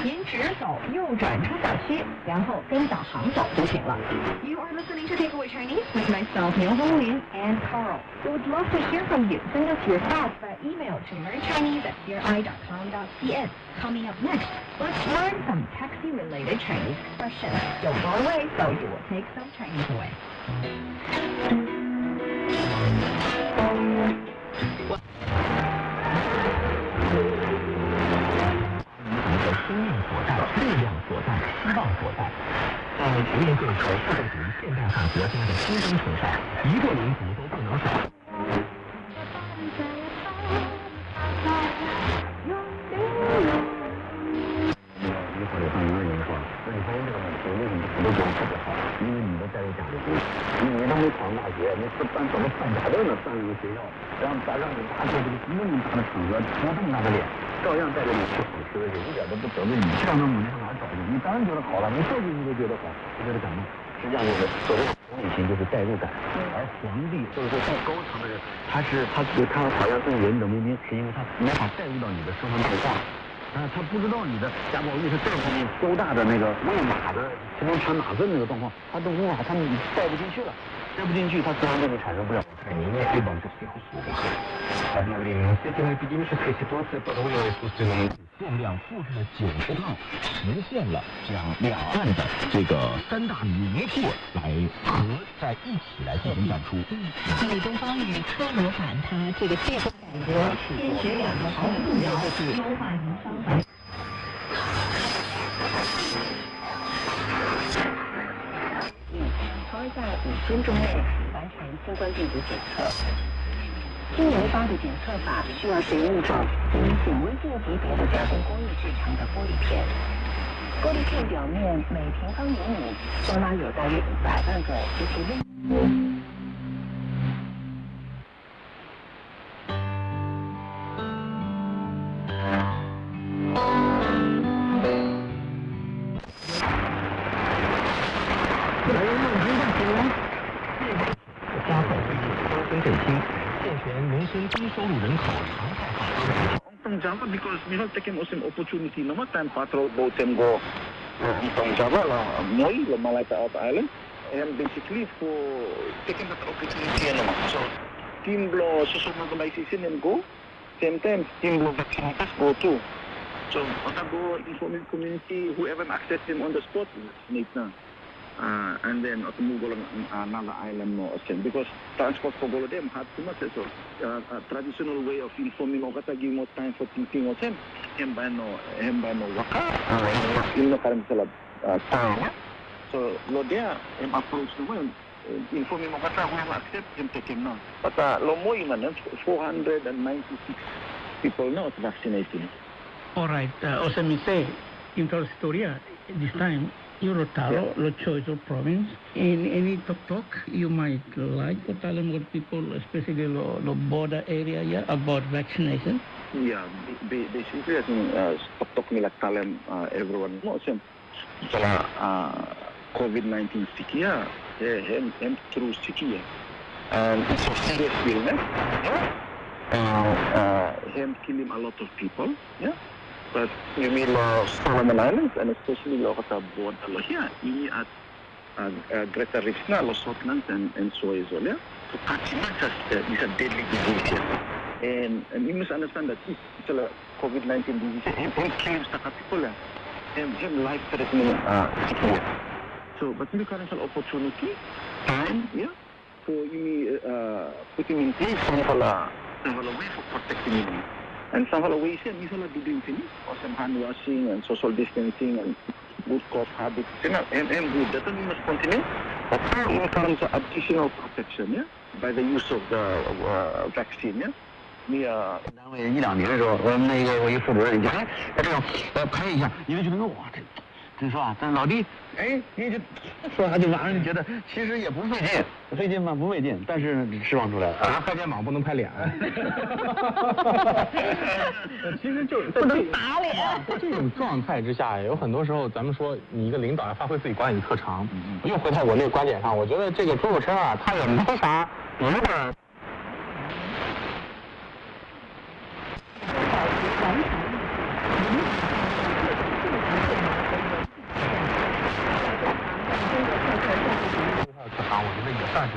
您直走，右转出小区，然后跟导航走就行了。You are listening to Takeaway Chinese with myself, Liu Honglin and Carl. We would love to hear from you. Send us your thoughts by email to learnchinese@cri.com.cn. Coming up next, let's learn some taxi-related Chinese expressions. Don't go away, so you will take some Chinese away. 生命所在、力量所在、希望所在，在全面建设社会主义现代化国家的新征程上，一个民族都不能少。一会儿有上有人说，那你发现这个问题为什么很多国家特别好？因为你的待遇价值低。你当时考上大学，你是找个办假证的上一个学校，然后咱让你拿出这个那么大的场合，多这么大的脸。照样带着你吃好吃的，一点都不得罪你。这样的努力上哪找去？你当然觉得好了，你说句你都觉得好，就觉得感动。实际上就是所谓的同理心，就是代入感。而皇帝或者说更高层的人，他好像更人冷冰冰，是因为他没法带入到你的生活变化。他不知道你的贾宝玉是这方面多大的那个喂马的天天传马粪那个状况，他都无法，他带不进去了，带不进去，他自然对你产生不了。限量复制了90套，实现了将两岸的这个三大名片来合在一起来进行展出。李东方与科罗版，它这个介绍改革，坚持两个好目标，优化营商环境。从而在5天之内完成新冠病毒检测。新研发的检测法需要使用一种以显微镜级别的加工工艺制成的玻璃片。玻璃片表面每平方厘米多拉有大约100万个机器微。加快推进乡村振兴，健全农村低收入人口常态化发展。Hong Java because we have taken also opportunity nama time patrol boat and go Hong Java lah Moi lah Malacca out island and basically for taking that opportunity nama so team blow social mobilization and go same time team blow vaccinators go too so kita go inform community whoever access them on the spot vaccinate na. And then move another island more because transport for all of them hard too much. So traditional way of informing or give more time for thinking or them. Hembano waka. No karam sila time. So lo dia approach the way informing or whoever accept him take him now. But lo mo iman 496 people now vaccinated. All right. Also me say Inter-Historia this time. Eurotalo, lo choice of province. In any talk you might like to tell more people, especially the border area, yeah, about vaccination. Yeah, basically I think talk nila tell everyone no sem sala COVID-19 sikia and through sikia and it's a serious illness. Him killing a lot of people. Yeah. But you mean Solomon Islands and especially lo kata border lo here ini at Greater Reefs na lo Scotland and Suez yeah. So catching is a deadly disease and you must understand that it's a COVID-19 disease him kills the people him life-threatening sickness. So but you current opportunity time yeah for you putting in place some way for protecting you. And some other ways, misalnya doing things, some hand washing and social distancing and good cough habits, and good. That we must continue. But in terms of additional protection, yeah, by the use of the vaccine, yeah. 单位1-2年的时候，我一副主任，你看，这样拍一下，你就觉得哇，这说啊，这老弟，哎，你就说啥就完了，你觉得其实也不费劲，费劲吗？不费劲，但是释放出来了。拿拍肩膀不能拍脸。其实就不能打脸。在这种状态之下，有很多时候咱们说你一个领导要发挥自己管理特长，又回到我那个观点上，我觉得这个脱口车啊，它也没啥别的。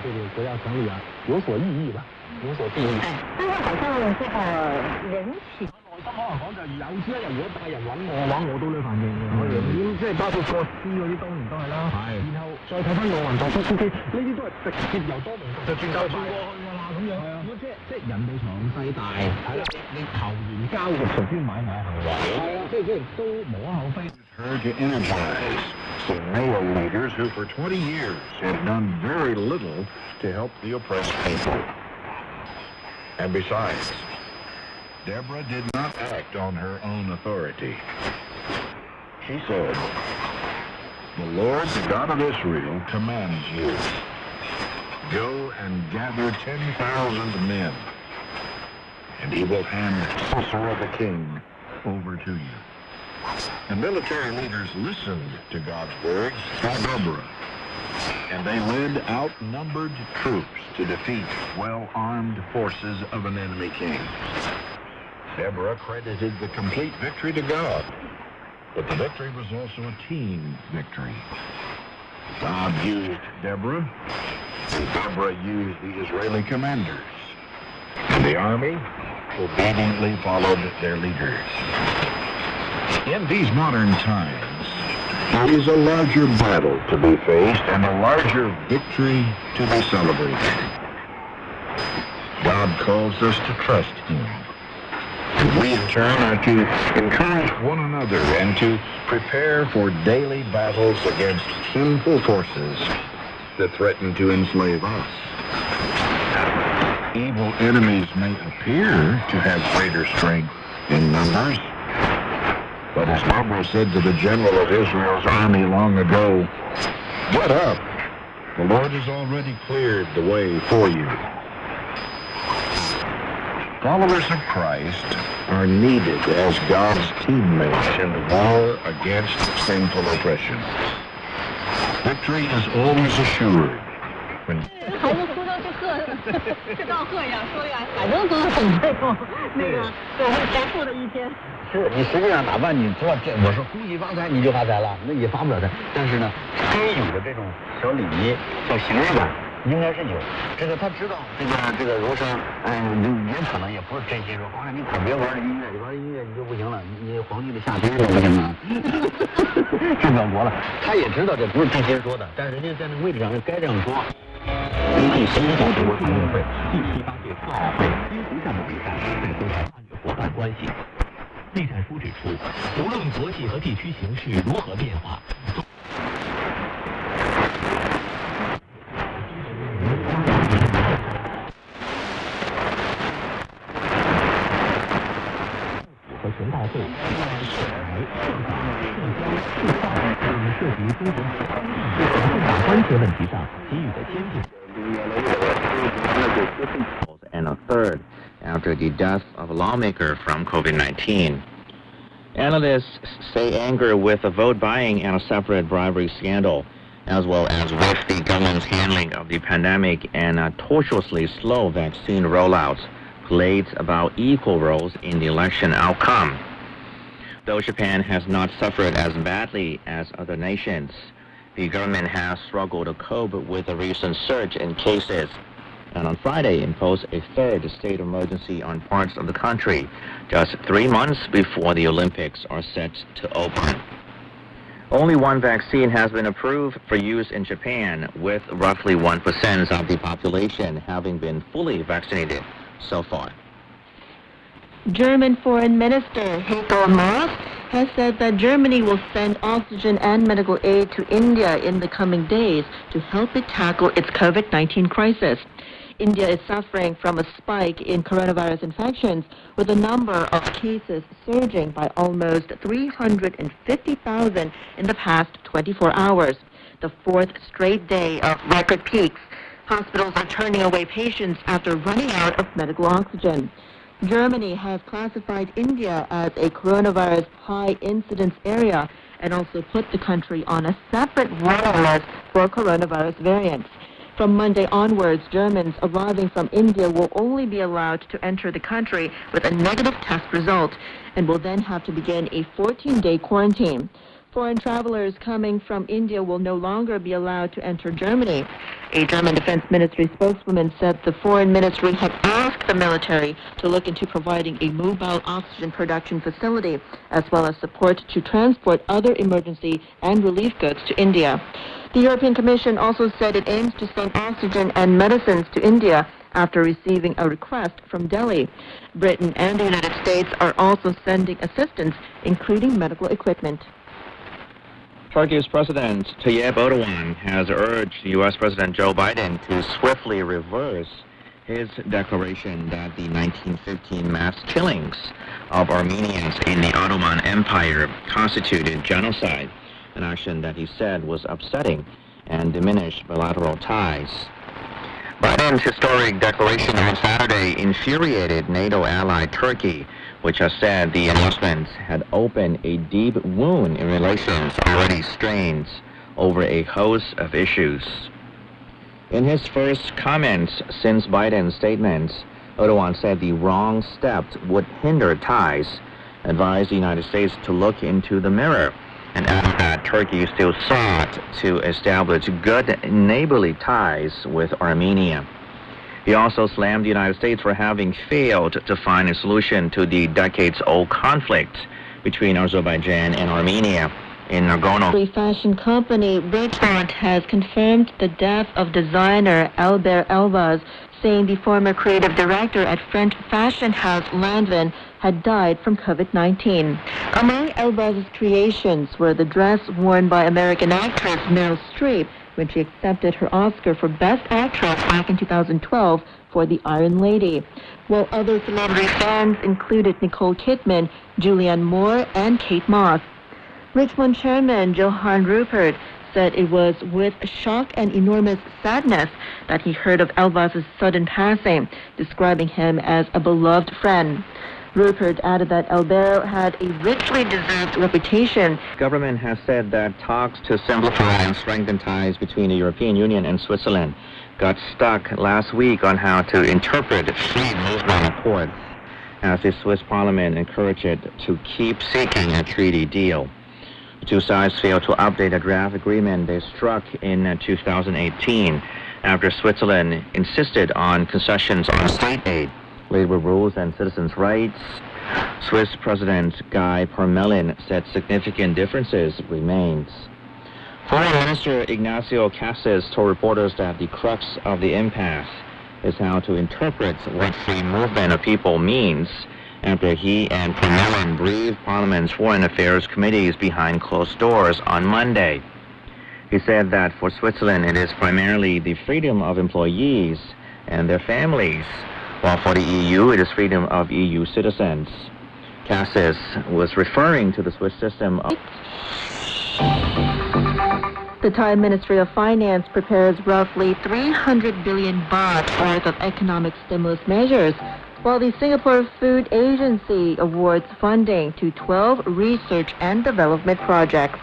这个国家成立啊有所意义吧，有所意义。但是好像这个人情。內心可能講就有朝一日如果大人揾我嘅話，我都會反應嘅。我寧願即係包括過屍嗰啲當然都係啦。係。然後再睇翻奧運代表司機，呢啲都係直接由多蒙特就轉過去㗎啦咁樣。係啊。咁即係人哋場勢大，係啦，你球員交易屬於買賣行為。係啊，即係都無可厚非。Her to energize some male leaders who for 20 years had done very little to help the oppressed people. And besides, Deborah did not act on her own authority. She said, "The Lord, the God of Israel, commands you. Go and gather 10,000 men, and he will hand Sisera the king over to you." The military leaders listened to God's words through Deborah, and they led outnumbered troops to defeat well-armed forces of an enemy king. Deborah credited the complete victory to God, but the victory was also a team victory. God used Deborah, and Deborah used the Israeli commanders, and the army obediently followed their leaders. In these modern times, there is a larger battle to be faced and a larger victory to be celebrated. God calls us to trust Him. And we in turn are to encourage one another and to prepare for daily battles against sinful forces that threaten to enslave us. Evil enemies may appear to have greater strength in numbers, but as Deborah said to the general of Israel's army long ago, "Get up. The Lord has already cleared the way for you." Followers of Christ are needed as God's teammates in the war against sinful oppression. Victory is always assured when 孩子哭到就道贺呀，说呀，反正都是很这种对财富的一天。是你实际上哪怕你知道这，我说恭喜发财你就发财了，那也发不了财。但是呢，该有的这种小礼仪、小形式感应该是有。这个他知道，这个儒生，也可能也不是真心说，皇上你可别玩音乐，你玩音乐你就不行了，你皇帝的下边就不行了，治不了国了。他也知道这不是真心说的，但是人家在那位置上该这样说。第14届中国残运会第18届冬奥会冰壶项目比赛在都台参与伙伴关系。内战书指出，无论国际和地区形势如何变化，和全代会涉及中国和重大关切问题上给予的坚定。And a third after the death of a lawmaker from COVID-19. Analysts say anger with the vote buying and a separate bribery scandal, as well as with the government's handling of the pandemic and a tortuously slow vaccine rollout, played about equal roles in the election outcome. Though Japan has not suffered as badly as other nations, the government has struggled to cope with the recent surge in cases, and on Friday imposed a third state of emergency on parts of the country, just 3 months before the Olympics are set to open. Only one vaccine has been approved for use in Japan, with roughly 1% of the population having been fully vaccinated so far. German Foreign Minister Heiko Maas has said that Germany will send oxygen and medical aid to India in the coming days to help it tackle its COVID-19 crisis. India is suffering from a spike in coronavirus infections, with the number of cases surging by almost 350,000 in the past 24 hours, the fourth straight day of record peaks. Hospitals are turning away patients after running out of medical oxygen. Germany has classified India as a coronavirus high incidence area and also put the country on a separate warning list for coronavirus variants. From Monday onwards, Germans arriving from India will only be allowed to enter the country with a negative test result and will then have to begin a 14-day quarantine. Foreign travelers coming from India will no longer be allowed to enter Germany. A German Defense Ministry spokeswoman said the foreign ministry had asked the military to look into providing a mobile oxygen production facility, as well as support to transport other emergency and relief goods to India. The European Commission also said it aims to send oxygen and medicines to India after receiving a request from Delhi. Britain and the United States are also sending assistance, including medical equipment. Turkey's President Tayyip Erdogan has urged U.S. President Joe Biden to swiftly reverse his declaration that the 1915 mass killings of Armenians in the Ottoman Empire constituted genocide, an action that he said was upsetting and diminished bilateral ties. Biden's historic declaration on Saturday infuriated NATO ally Turkey, which has said the announcement had opened a deep wound in relations already strained over a host of issues. In his first comments since Biden's statement, Erdogan said the wrong steps would hinder ties, advised the United States to look into the mirror, and added that Turkey still sought to establish good neighborly ties with Armenia. He also slammed the United States for having failed to find a solution to the decades-old conflict between Azerbaijan and Armenia in Nagorno. Fashion company Reborn has confirmed the death of designer Albert Elbaz, saying the former creative director at French fashion house Lanvin had died from COVID-19. Among Elbaz's creations were the dress worn by American actress Meryl Streep when she accepted her Oscar for Best Actress back in 2012 for The Iron Lady, while other celebrity fans included Nicole Kidman, Julianne Moore, and Kate Moss. Richmond chairman Johann Rupert said it was with shock and enormous sadness that he heard of Elbaz's sudden passing, describing him as a beloved friend. Rupert added that Albert had a richly deserved reputation. Government has said that talks to simplify and strengthen ties between the European Union and Switzerland got stuck last week on how to interpret free movement accords, as the Swiss parliament encouraged it to keep seeking a treaty deal. The two sides failed to update a draft agreement they struck in 2018 after Switzerland insisted on concessions on state aid, labor rules, and citizens' rights. Swiss President Guy Parmelin said significant differences remains. Foreign Minister Ignacio Cassis told reporters that the crux of the impasse is how to interpret what free movement of people means after he and Parmelin briefed Parliament's Foreign Affairs committees behind closed doors on Monday. He said that for Switzerland it is primarily the freedom of employees and their families, while for the EU it is freedom of EU citizens. Cassis was referring to the Swiss system of... The Thai Ministry of Finance prepares roughly 300 billion baht worth of economic stimulus measures, while the Singapore Food Agency awards funding to 12 research and development projects.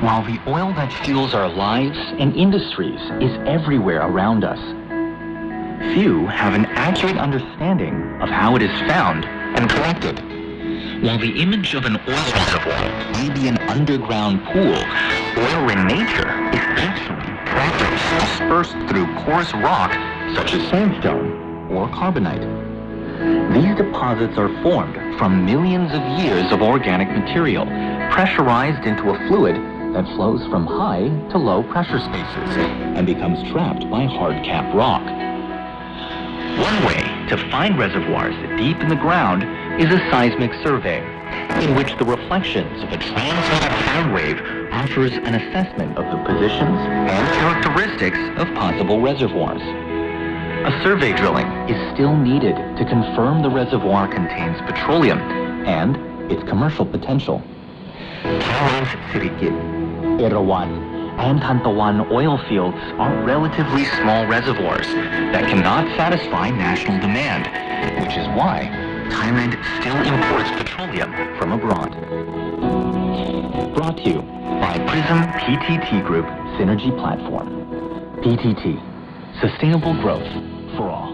While the oil that fuels our lives and industries is everywhere around us, few have an accurate understanding of how it is found and collected. While the image of an oil reservoir may be an underground pool, oil in nature is actually droplets dispersed through porous rock such as sandstone or carbonite. These deposits are formed from millions of years of organic material pressurized into a fluid that flows from high to low pressure spaces and becomes trapped by hard-capped rock. One way to find reservoirs deep in the ground is a seismic survey, in which the reflections of a transmitted sound wave offers an assessment of the positions and characteristics of possible reservoirs. A survey drilling is still needed to confirm the reservoir contains petroleum and its commercial potential. Thailand's Sirikit, Erawan, and Hantawan oil fields are relatively small reservoirs that cannot satisfy national demand, which is why Thailand still imports petroleum from abroad. Brought to you by Prism PTT Group Synergy Platform. PTT, sustainable growth for all.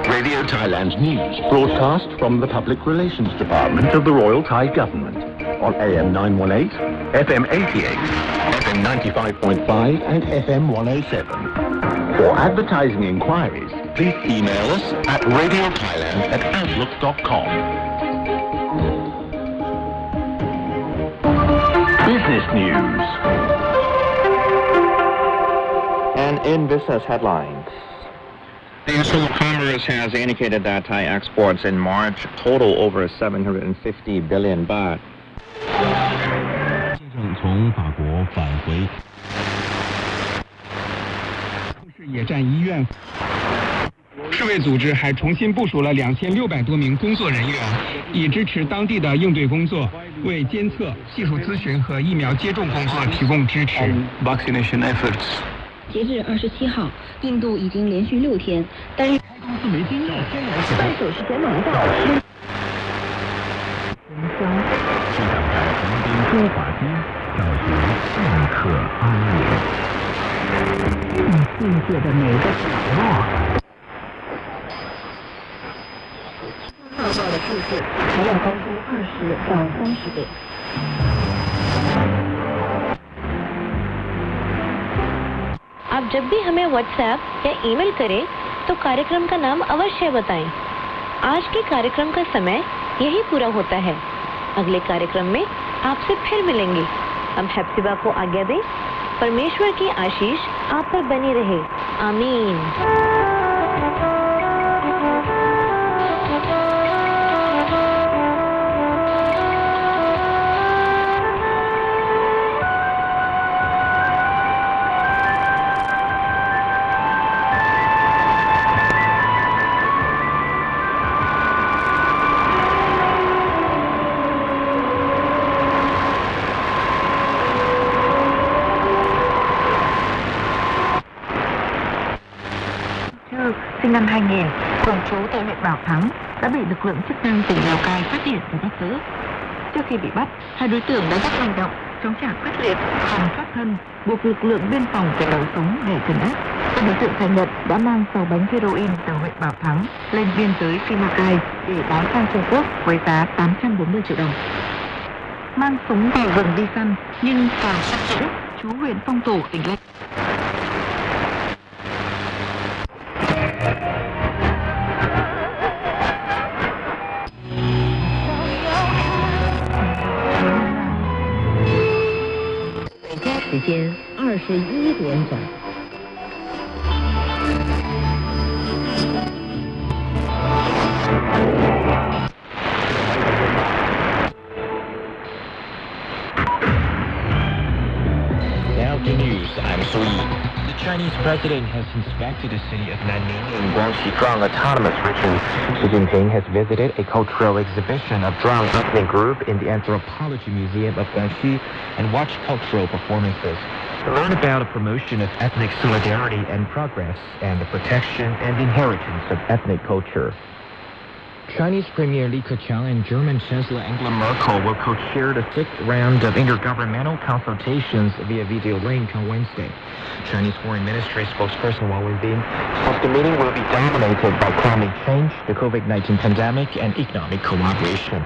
Radio Taiwan. Thailand news, broadcast from the Public Relations Department of the Royal Thai Government on AM 918, FM 88, FM 95.5 and FM 107. For advertising inquiries, please email us at radiothailand@outlook.com. Business news. And in business headlines, the Ministry of Commerce has indicated that Thai exports in March total over 750 billion baht. 从法国返回。野战医院。世卫组织还重新部署了2600多名工作人员，以支持当地的应对工作，为监测、技术咨询和疫苗接种工作提供支持。Vaccination efforts. 截至27号，印度已经连续6天单日公司没经验，半手时间忙到。机长在横滨中华街找寻片刻安宁。世界的每个角落。报告的数字还要高出20到30倍。आप जब भी हमें WhatsApp या email करें तो कार्यक्रम का नाम अवश्य बताएं। आज के कार्यक्रम का समय यही पूरा होता है। अगले कार्यक्रम में आपसे फिर मिलेंगे। हम हेप्सिबा को आज्ञा दें। परमेश्वर की आशीष आप पर बनी रहे। आमीन। Sinh năm 2000, cùng trú tại huyện Bảo Thắng, đã bị lực lượng chức năng tỉnh Lào Cai phát hiện và bắt giữ. Trước khi bị bắt, hai đối tượng đã rất manh động, chống trả quyết liệt, hòng thoát thân, buộc lực lượng biên phòng phải nổ súng để trấn áp. Các đối tượng khai nhận đã mang 6 bánh heroin từ huyện Bảo Thắng lên biên giới Lào để bán sang Trung Quốc với giá 840 triệu đồng. Mang súng vào rừng đi săn, nhưng Phạm Sắc Dũng, chú huyện Phong Thổ, tỉnh Lạng. Thời 时间21点整。Now to news, I'm Sui. The Chinese president has inspected the city of Nanning in Guangxi Zhuang Autonomous Region. Xi Jinping has visited a cultural exhibition of Zhuang ethnic group in the Anthropology Museum of Guangxi and watched cultural performances to learn about the promotion of ethnic solidarity and progress and the protection and inheritance of ethnic culture. Chinese Premier Li Keqiang and German Chancellor Angela Merkel will co-chair the 6th round of intergovernmental consultations via video link on Wednesday. Chinese Foreign Ministry spokesperson Wang Wenbin says the meeting will be dominated by climate change, the COVID-19 pandemic, and economic cooperation.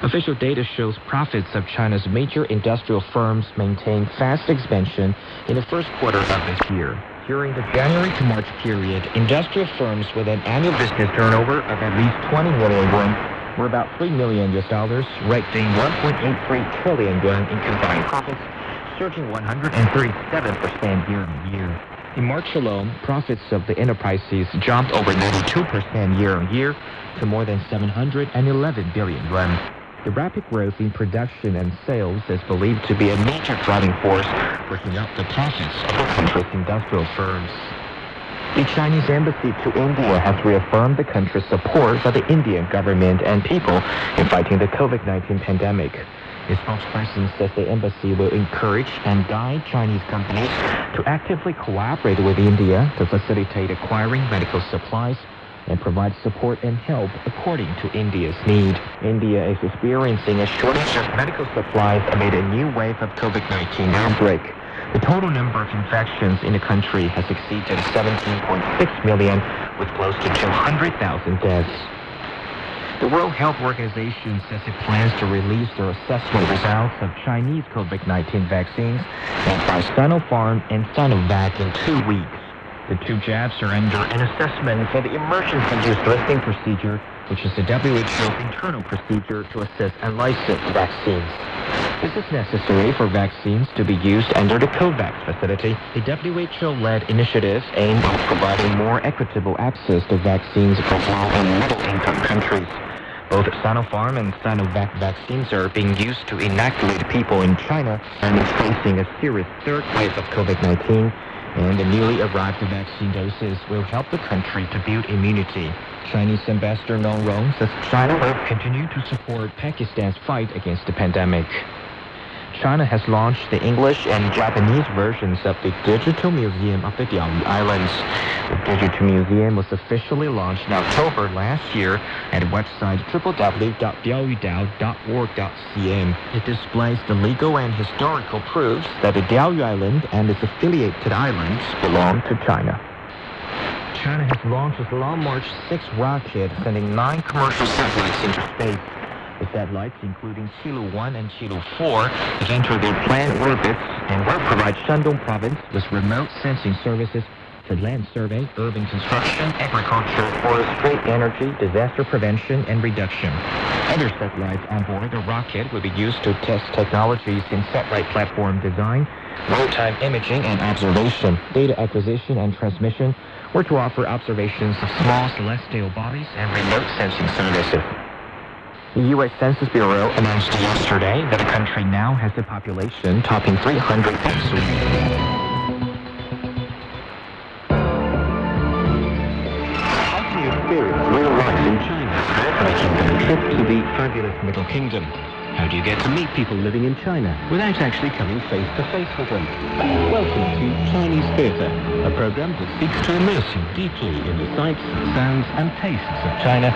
Official data shows profits of China's major industrial firms maintained fast expansion in the first quarter of this year. During the January to March period, industrial firms with an annual business turnover of at least 20 million yuan were about $3 million, raking 1.83 trillion yuan in combined profits, surging 137% year-on-year. In March alone, profits of the enterprises jumped over 92% year-on-year to more than 711 billion yuan. The rapid growth in production and sales is believed to be a major driving force pushing up the profits of the country's industrial firms. The Chinese embassy to India has reaffirmed the country's support for the Indian government and people in fighting the COVID-19 pandemic. A spokesperson says the embassy will encourage and guide Chinese companies to actively cooperate with India to facilitate acquiring medical supplies and provide support and help according to India's need. India is experiencing a shortage of medical supplies amid a new wave of COVID-19 outbreak. The total number of infections in the country has exceeded 17.6 million, with close to 200,000 deaths. The World Health Organization says it plans to release their assessment results of Chinese COVID-19 vaccines made by Sinopharm and Sinovac in 2 weeks. The two jabs are under an assessment for the emergency use listing procedure, which is the WHO's internal procedure to assess and license vaccines. This is necessary for vaccines to be used under the COVAX facility, a WHO-led initiative aimed at providing more equitable access to vaccines for low and middle-income countries. Both Sinopharm and Sinovac vaccines are being used to inoculate people in China and is facing a serious third wave of COVID-19, and the newly arrived vaccine doses will help the country to build immunity. Chinese Ambassador Nong Rong says China will continue to support Pakistan's fight against the pandemic. China has launched the English and Japanese versions of the Digital Museum of the Diaoyu Islands. The Digital Museum was officially launched in October last year at website www.diaoyudao.org.cn. It displays the legal and historical proofs that the Diaoyu Island and its affiliated islands belong to China. China has launched its Long March 6 rocket, sending 9 commercial satellites into space. The satellites, including Qilu 1 and Qilu 4, have entered their planned orbits and will provide Shandong province with remote sensing services for land survey, urban construction, agriculture, forestry, energy, disaster prevention, and reduction. Other satellites on board the rocket will be used to test technologies in satellite platform design, real-time imaging and observation, data acquisition and transmission, or to offer observations of small celestial bodies and remote sensing services. The U.S. Census Bureau announced yesterday that the country now has a population topping 300,000. How can you experience real life in China? Making a trip to the fabulous Middle Kingdom. How do you get to meet people living in China without actually coming face to face with them? Welcome to Chinese Theatre, a program that seeks to immerse you deeply in the sights, sounds and tastes of China,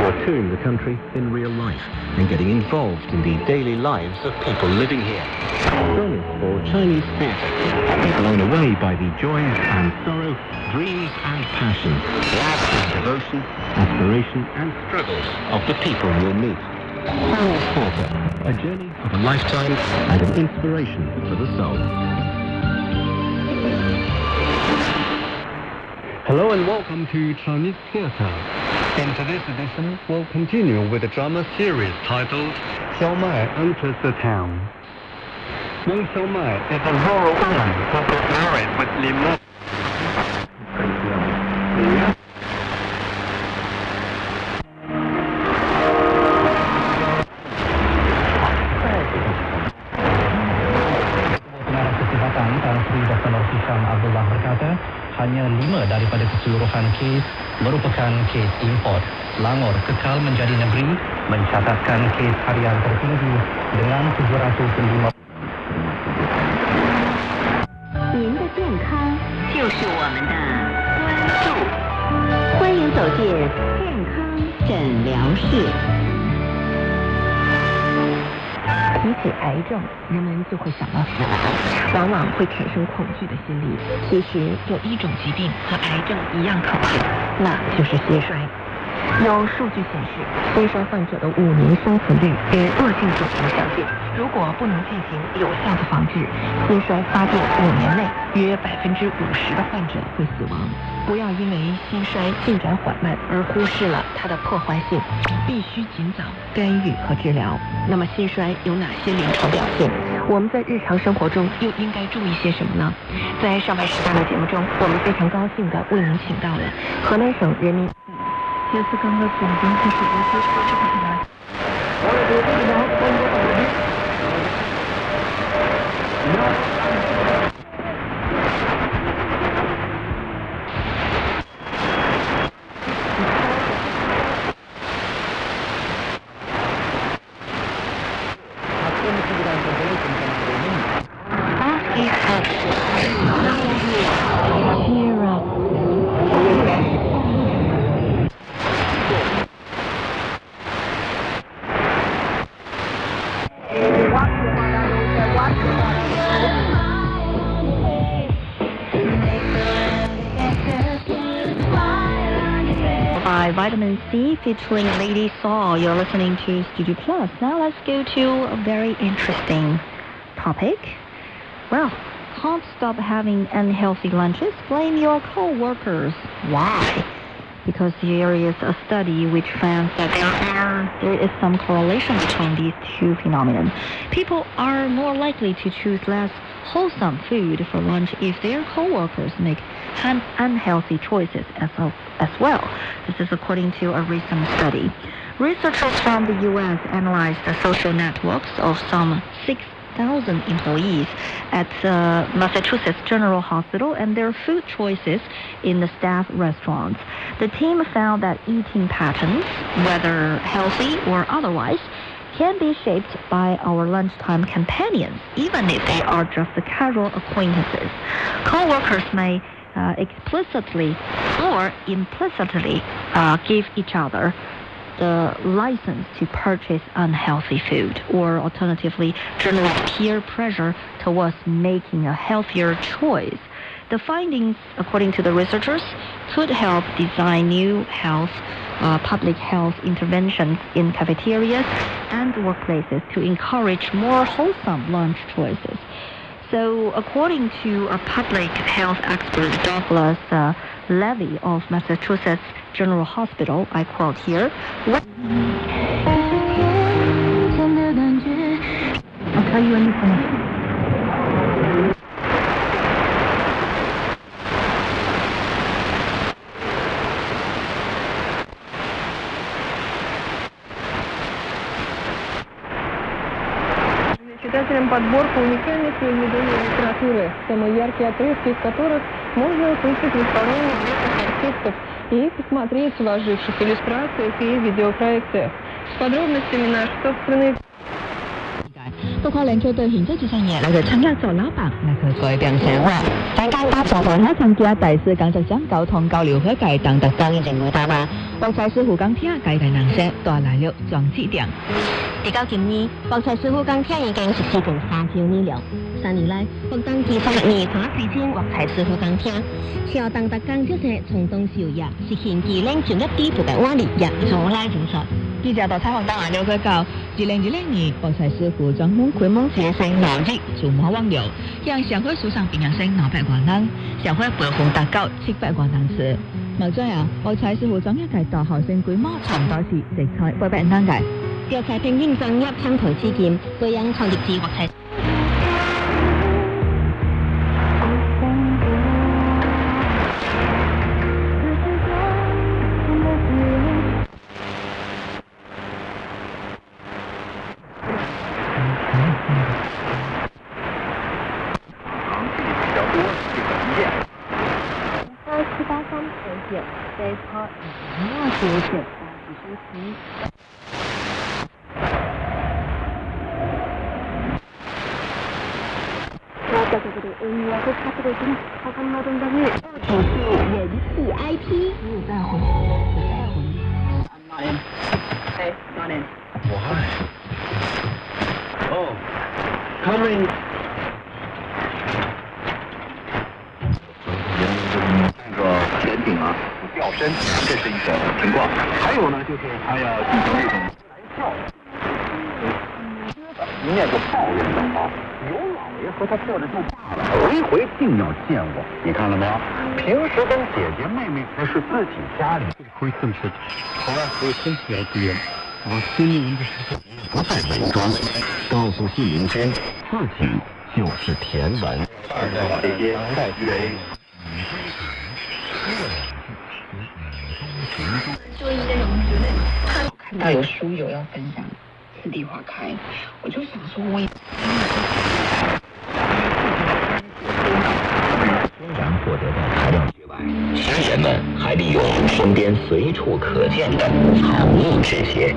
or touring the country in real life and getting involved in the daily lives of people living here. Join us for Chinese Theatre and be blown away by the joys and sorrow, dreams and passion, love and devotion, aspiration and struggles of the people you'll meet. Chinese Theatre, a journey of a lifetime and an inspiration for the soul. Hello and welcome to Chinese Theatre. In today's edition, we'll continue with a drama series titled Xiao Mai Enters the Town. Wang Xiao Mai is a rural woman who got married with Li Mo. Hanya 5 daripada keseluruhan kes merupakan kes import. Selangor kekal menjadi negeri mencatatkan kes harian tertinggi dengan 705. 您的健康就是我们的关注，欢迎走进健康诊疗室。提起癌症，人们就会想到死亡，往往会产生恐惧的心理。其实有一种疾病和癌症一样可怕，那就是心衰。有数据显示，心衰患者的5年生存率与恶性肿瘤相近。如果不能进行有效的防治，心衰发病5年内，约50%的患者会死亡。不要因为心衰进展缓慢而忽视了它的破坏性，必须尽早干预和治疗。那么心衰有哪些临床表现？我们在日常生活中又应该注意些什么呢？在上半时段的节目中，我们非常高兴地为您请到了河南省人民铁丝钢的总监护士吴先生这个回来。by Vitamin C featuring Lady Saw. You're listening to Studio Plus. Now let's go to a very interesting topic. Well, can't stop having unhealthy lunches? Blame your co-workers. Why? Because there is a study which found that there is some correlation between these two phenomena. People are more likely to choose less wholesome food for lunch if their co-workers make unhealthy choices as well. This is according to a recent study. Researchers from the U.S. analyzed the social networks of some 6,000 employees at Massachusetts General Hospital and their food choices in the staff restaurants. The team found that eating patterns, whether healthy or otherwise, can be shaped by our lunchtime companions, even if they are just casual acquaintances. Co-workers may explicitly or implicitly give each other the license to purchase unhealthy food, or alternatively generate peer pressure towards making a healthier choice. The findings, according to the researchers, could help design new public health interventions in cafeterias and workplaces to encourage more wholesome lunch choices. So, according to a public health expert, Douglas Levy of Massachusetts General Hospital, I quote here, I'll tell you when you finish. Читателям подборку уникальных произведений литературы, самые яркие отрывки из которых можно услышать в исполнении известных артистов и посмотреть в оживших иллюстрациях и видеопроекциях. С подробностями наш собственный... 不可能做對現職上嘢，嚟到參加做老闆，嚟佢改變生活。大家打坐台喺參加第4講述獎交通交流會計等特登認會答話，博彩師傅講聽計大能聲，帶來了壯指點。19今年，博彩師傅講聽已經實施近3兆年了。3年來，獲登記31年同一時間博彩師傅講聽，朝當特更就是從東小日，實現20轉一地步嘅挖力日做拉整術。記者到採訪當晚了解到，2020年博彩師傅專門規模節省6億做馬網流，讓社會數上變成900萬人，社會保護達到700萬人次。冇錯啊，博彩師傅總一計到後生規模差唔多是食菜800人嘅。藥材平應增入香台之劍，培養創業智博彩。这是一个情况。还有呢，就是他要进行那种教育，一面就抱怨的啊，有老爷和他过得就罢了，回回定要见我。你看了没有？平时跟姐姐妹妹那是自己家里会这么说，好了，我身体要低了，我心灵的时候不再伪装，告诉信民间自己就是田文。这些代为。就是这种觉得看到有书友要分享《次第花开》，我就想说，我也虽然获得的材料之外，诗人们还利用身边随处可见的草木制鞋。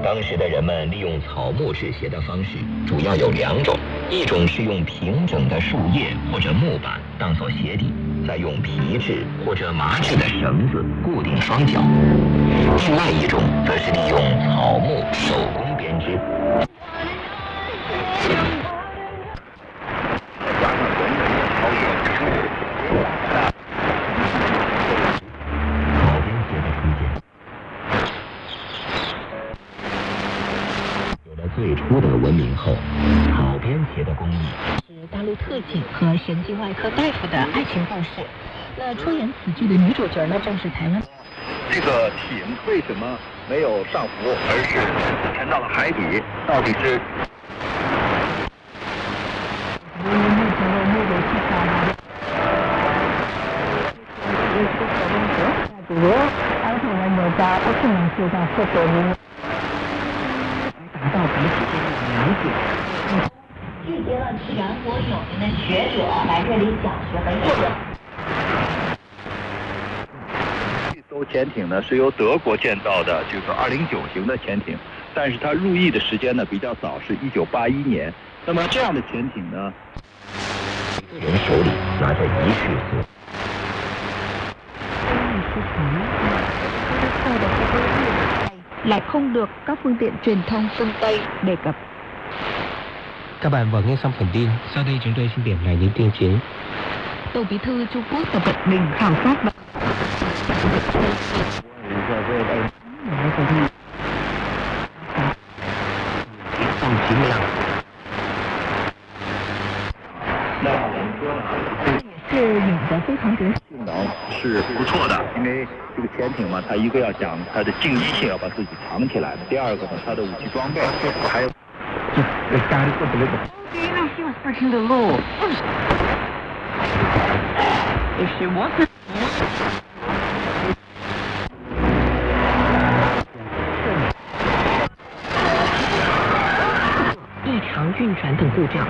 当时的人们利用草木制鞋的方式主要有2种，一种是用平整的树叶或者木板当做鞋底，再用皮质或者麻质的绳子固定双脚；另外一种则是利用草木手工编织。草编鞋的出现，外科大夫的爱情故事。那出演此剧的女主角呢，正是台湾。这个艇为什么没有上浮，而是沉到了海底？到底是？儿童人有家不可能受到特别影响，达到彼此间的了解。聚集了全国有名的学者来这里讲学和议论。这艘潜艇呢是由德国建造的，就是209型的潜艇，但是它入役的时间呢比较早，是1981年。那么这样的潜艇呢，人手里拿着一续子。lại không được các phương tiện truyền thông phương Tây đề cập. Các bạn vừa nghe xong phần tin, sau đây chúng tôi xin điểm lại những tin chính. Tổng Bí thư Trung Quốc Tập Cận Bình khảo sát và是不错的，因为这个潜艇嘛，它一个要讲它的静一性，要把自己藏起来；第二个呢，它的武器装备，还有。异常运转等故障。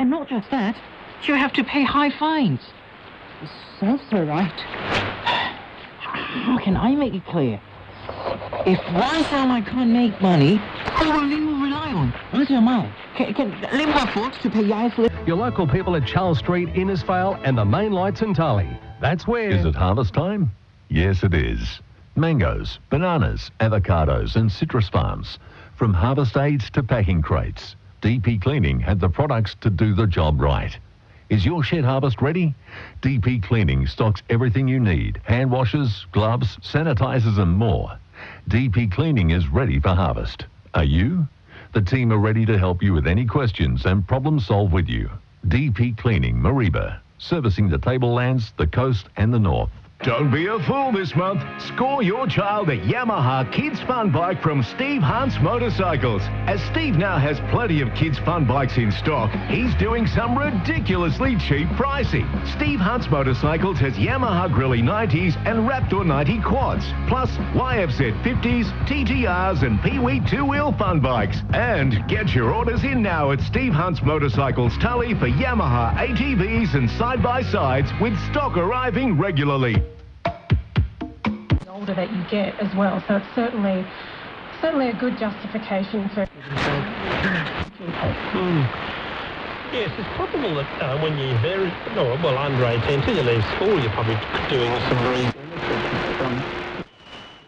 And not just that, you have to pay high fines. Sounds so right. How can I make it clear? If one satellite can't make money, who will you rely on? Can Lim afford to pay Yais? Your local people at Charles Street, Innisfail and the main lights in Tully. That's where... Is it harvest time? Yes, it is. Mangoes, bananas, avocados and citrus farms. From harvest aids to packing crates, DP Cleaning had the products to do the job right. Is your shed harvest ready? DP Cleaning stocks everything you need. Hand washers, gloves, sanitizers and more. DP Cleaning is ready for harvest. Are you? The team are ready to help you with any questions and problem solve with you. DP Cleaning, Mariba, servicing the tablelands, the coast and the north. Don't be a fool this month. Score your child a Yamaha Kids Fun Bike from Steve Hunt's Motorcycles. As Steve now has plenty of kids fun bikes in stock, he's doing some ridiculously cheap pricing. Steve Hunt's Motorcycles has Yamaha Grilly 90s and Raptor 90 quads, plus YFZ 50s, TTRs and Pee-wee two-wheel fun bikes. And get your orders in now at Steve Hunt's Motorcycles Tully for Yamaha ATVs and side-by-sides with stock arriving regularly. That you get as well, so it's certainly a good justification for. Yes, it's probable that when you're under 18, till you leave school, you're probably doing some